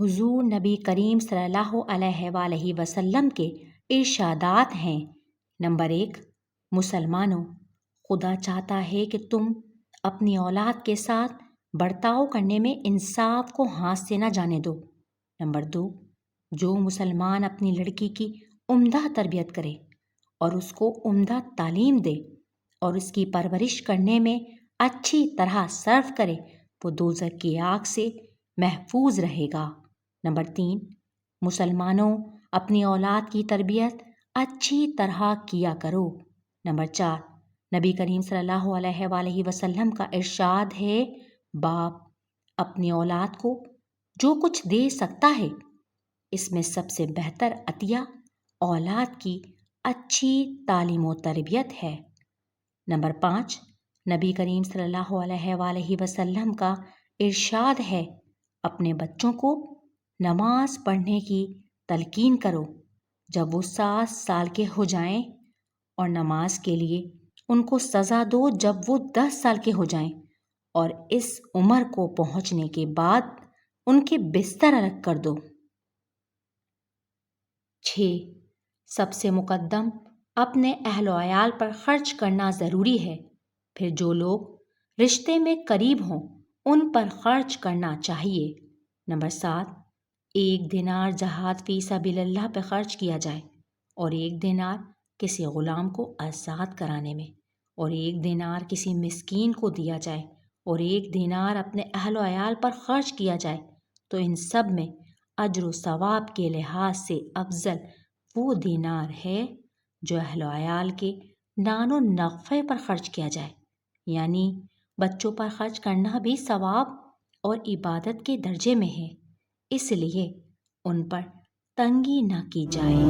حضور نبی کریم صلی اللہ علیہ وآلہ وسلم کے ارشادات ہیں۔ نمبر 1، مسلمانوں، خدا چاہتا ہے کہ تم اپنی اولاد کے ساتھ برتاؤ کرنے میں انصاف کو ہاتھ سے نہ جانے دو۔ نمبر 2، جو مسلمان اپنی لڑکی کی عمدہ تربیت کرے اور اس کو عمدہ تعلیم دے اور اس کی پرورش کرنے میں اچھی طرح صرف کرے، وہ دوزخ کی آگ سے محفوظ رہے گا۔ نمبر 3، مسلمانوں، اپنی اولاد کی تربیت اچھی طرح کیا کرو۔ نمبر 4، نبی کریم صلی اللہ علیہ وآلہ وسلم کا ارشاد ہے، باپ اپنی اولاد کو جو کچھ دے سکتا ہے، اس میں سب سے بہتر عطیہ اولاد کی اچھی تعلیم و تربیت ہے۔ نمبر 5، نبی کریم صلی اللہ علیہ وآلہ وسلم کا ارشاد ہے، اپنے بچوں کو نماز پڑھنے کی تلقین کرو جب وہ 7 سال کے ہو جائیں، اور نماز کے لیے ان کو سزا دو جب وہ 10 سال کے ہو جائیں، اور اس عمر کو پہنچنے کے بعد ان کے بستر الگ کر دو۔ 6، سب سے مقدم اپنے اہل و عیال پر خرچ کرنا ضروری ہے، پھر جو لوگ رشتے میں قریب ہوں ان پر خرچ کرنا چاہیے۔ نمبر 7، 1 دینار جہاد فی سبیل اللہ پہ خرچ کیا جائے، اور 1 دینار کسی غلام کو آزاد کرانے میں، اور 1 دینار کسی مسکین کو دیا جائے، اور 1 دینار اپنے اہل و عیال پر خرچ کیا جائے، تو ان سب میں اجر و ثواب کے لحاظ سے افضل وہ دینار ہے جو اہل و عیال کے نان و نقفے پر خرچ کیا جائے، یعنی بچوں پر خرچ کرنا بھی ثواب اور عبادت کے درجے میں ہے، اس لیے ان پر تنگی نہ کی جائے۔